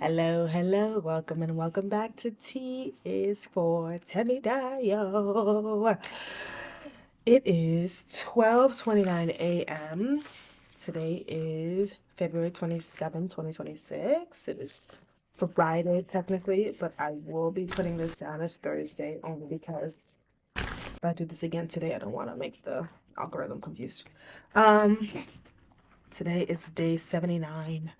Hello, welcome and welcome back to T is for Temidayo. It is 12:29 a.m. Today is February 27, 2026. It is Friday technically, but I will be putting this down as Thursday only because if I do this again today, I don't want to make the algorithm confused. Um, Today is day 79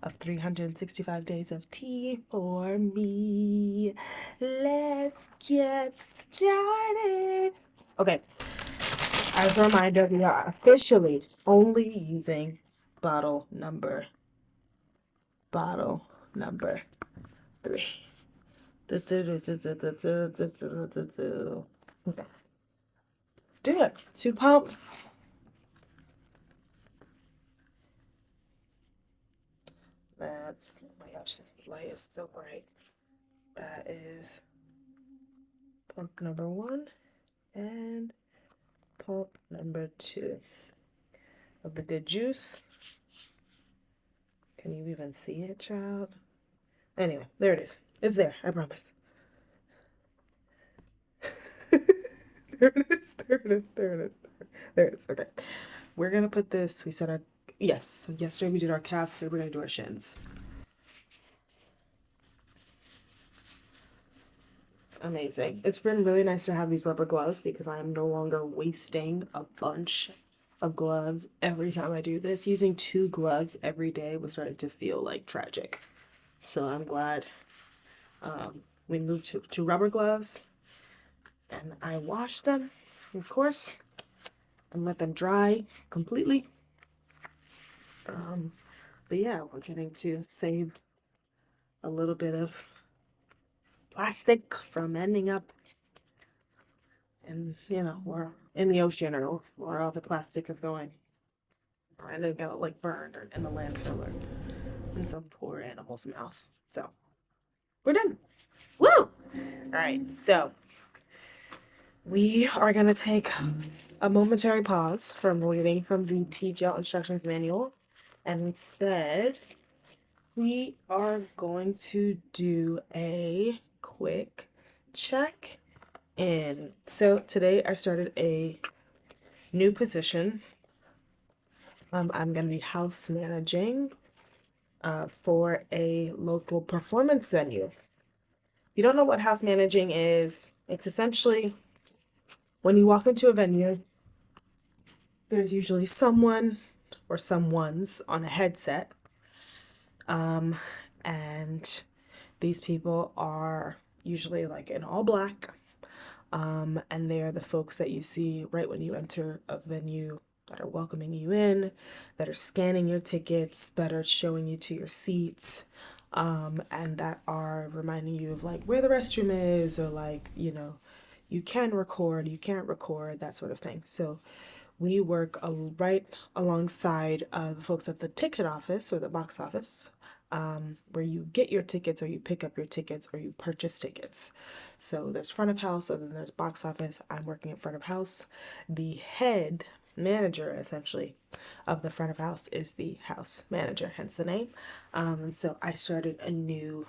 of 365 days of tea for me. Let's get started. Okay, as a reminder, we are officially only using bottle number three. Okay, let's do it. 2 pumps. That's, oh my gosh, this light is so bright. That is pump number 1 and pump number 2 of the good juice. Can you even see it, child? Anyway, there it is. It's there, I promise. There it is, there it is, there it is, there it is. Okay. We're gonna put this, we said our, yes, so yesterday we did our calves, today we're gonna do our shins. Amazing. It's been really nice to have these rubber gloves because I am no longer wasting a bunch of gloves every time I do this. Using 2 gloves every day was starting to feel like tragic. So I'm glad we moved to rubber gloves, and I washed them, of course, and let them dry completely. But yeah, we're getting to save a little bit of plastic from ending up in, we're in the ocean or where all the plastic is going. Or ending up like burned or in the landfill or in some poor animal's mouth. So we're done. Woo! All right, so we are gonna take a momentary pause from reading from the tea gel instructions manual, and instead we are going to do a quick check in. So today I started a new position. I'm gonna be house managing for a local performance venue. If you don't know what house managing is, it's essentially when you walk into a venue, there's usually someone or someone's on a headset. And these people are usually like in all black. And they're the folks that you see right when you enter a venue that are welcoming you in, that are scanning your tickets, that are showing you to your seats, and that are reminding you of like where the restroom is, or like, you can record, you can't record, that sort of thing. So we work right alongside the folks at the ticket office or the box office, where you get your tickets or you pick up your tickets or you purchase tickets. So there's front of house and then there's box office. I'm working in front of house. The head manager, essentially, of the front of house is the house manager, hence the name. And so I started a new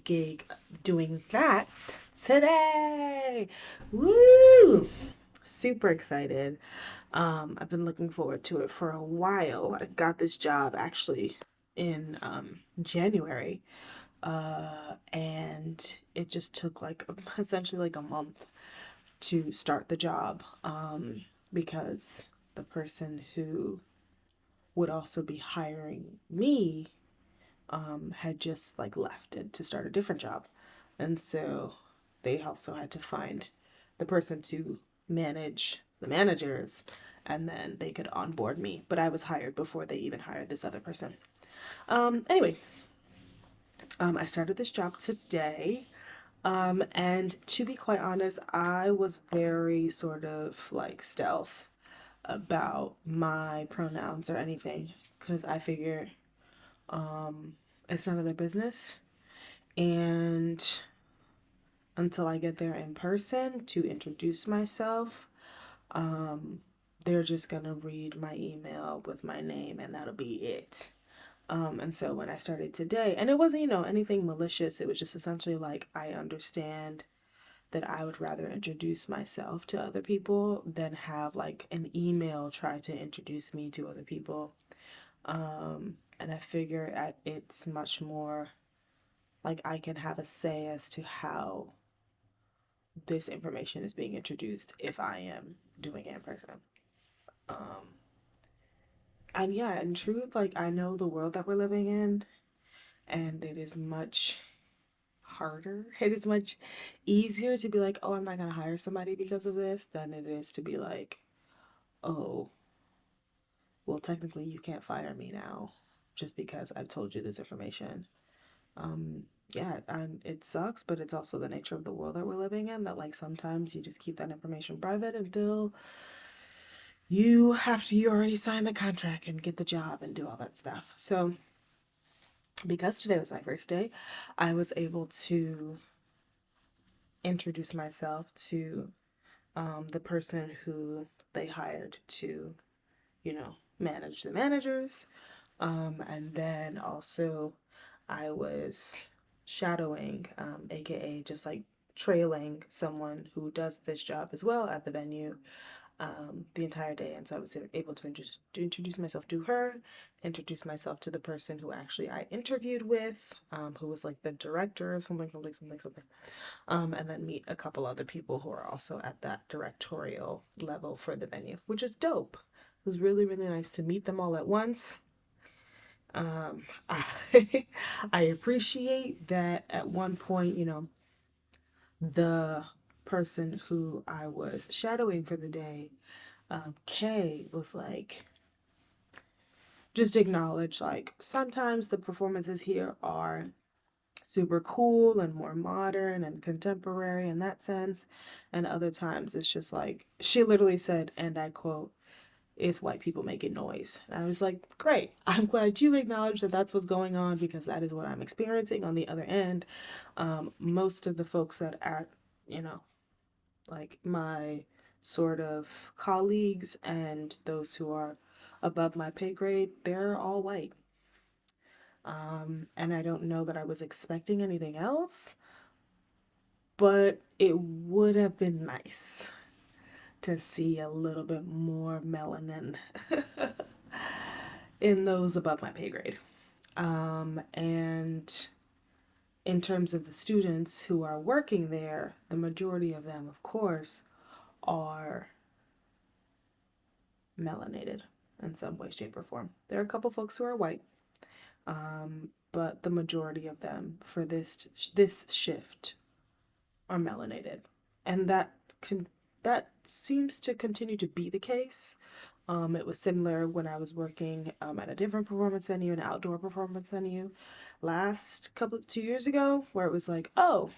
gig doing that today. Woo! Super excited. I've been looking forward to it for a while. I got this job actually in January, and it just took like essentially like a month to start the job, because the person who would also be hiring me had just like left it to start a different job. And so they also had to find the person to manage the managers, and then they could onboard me. But I was hired before they even hired this other person. Anyway, I started this job today. And to be quite honest, I was very sort of like stealth about my pronouns or anything because I figure it's none of their business. And until I get there in person to introduce myself, they're just gonna read my email with my name and that'll be it. And so when I started today, and it wasn't, anything malicious, it was just essentially like, I understand that I would rather introduce myself to other people than have like an email try to introduce me to other people. And I figure it's much more like I can have a say as to how this information is being introduced if I am doing it in person. And yeah, in truth, like I know the world that we're living in, and it is much harder. It is much easier to be like, oh, I'm not going to hire somebody because of this, than it is to be like, oh, well, technically you can't fire me now just because I've told you this information. Yeah, and it sucks, but it's also the nature of the world that we're living in, that like sometimes you just keep that information private until you already sign the contract and get the job and do all that stuff. So because today was my first day, I was able to introduce myself to the person who they hired to, manage the managers. And then also I was shadowing, aka just like trailing someone who does this job as well at the venue, the entire day. And so I was able to introduce myself to her, introduce myself to the person who actually I interviewed with, who was like the director of something, something, something, something, and then meet a couple other people who are also at that directorial level for the venue, which is dope. It was really, really nice to meet them all at once. I, I appreciate that at one point, the person who I was shadowing for the day, Kay, was like, just acknowledge, like, sometimes the performances here are super cool and more modern and contemporary in that sense. And other times it's just like, she literally said, and I quote, "It's white people making noise." And I was like, great. I'm glad you acknowledge that that's what's going on, because that is what I'm experiencing on the other end. Most of the folks that are, you know, like my sort of colleagues and those who are above my pay grade, they're all white. And I don't know that I was expecting anything else, but it would have been nice to see a little bit more melanin in those above my pay grade. And in terms of the students who are working there, the majority of them, of course, are melanated in some way, shape, or form. There are a couple folks who are white, but the majority of them for this shift are melanated, and that seems to continue to be the case. It was similar when I was working at a different performance venue, an outdoor performance venue, last 2 years ago, where it was like, oh,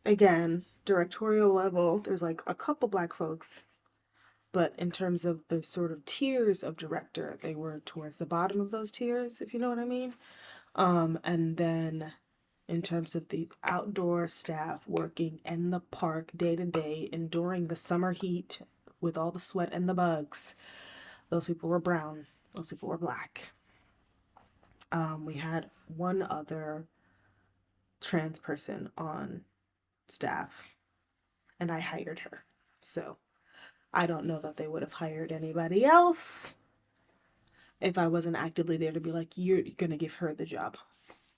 again, directorial level, there's like a couple black folks, but in terms of the sort of tiers of director, they were towards the bottom of those tiers, if you know what I mean. And then in terms of the outdoor staff working in the park day to day, enduring the summer heat with all the sweat and the bugs, those people were brown, those people were black. We had one other trans person on staff, and I hired her. So I don't know that they would have hired anybody else if I wasn't actively there to be like, you're gonna give her the job.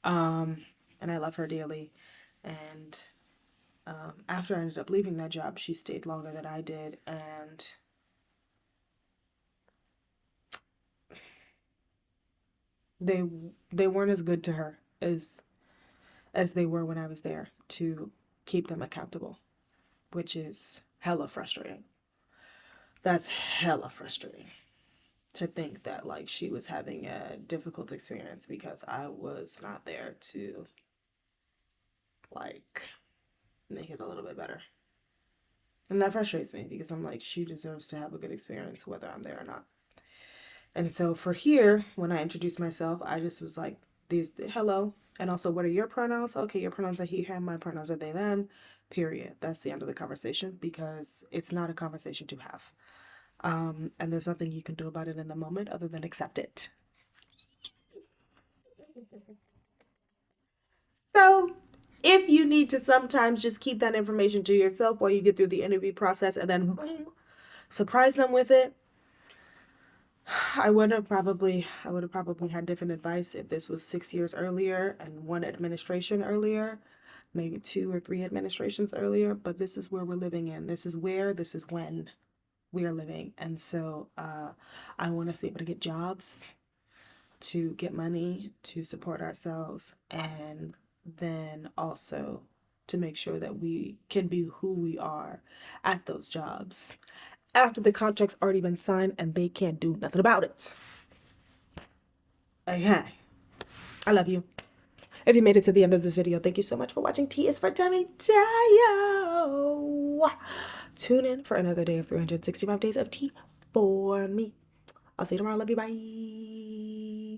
And I love her dearly. And after I ended up leaving that job, she stayed longer than I did, and they they weren't as good to her as they were when I was there to keep them accountable, which is hella frustrating. That's hella frustrating to think that like she was having a difficult experience because I was not there to like make it a little bit better. And that frustrates me because I'm like, she deserves to have a good experience whether I'm there or not. And so for here, when I introduced myself, I just was like, these hello. And also, what are your pronouns? Okay, your pronouns are he, him, my pronouns are they, them. Period. That's the end of the conversation, because it's not a conversation to have. And there's nothing you can do about it in the moment other than accept it. So, if you need to sometimes just keep that information to yourself while you get through the interview process and then boom, surprise them with it, I would have probably had different advice if this was 6 years earlier and one administration earlier, maybe 2 or 3 administrations earlier. But this is where we're living in. This is when we are living. And so I want us to be able to get jobs, to get money, to support ourselves, and then also to make sure that we can be who we are at those jobs after the contract's already been signed and they can't do nothing about it. Okay. I love you. If you made it to the end of this video, thank you so much for watching. T is for Temidayo. Tune in for another day of 365 days of tea for me. I'll see you tomorrow. Love you. Bye.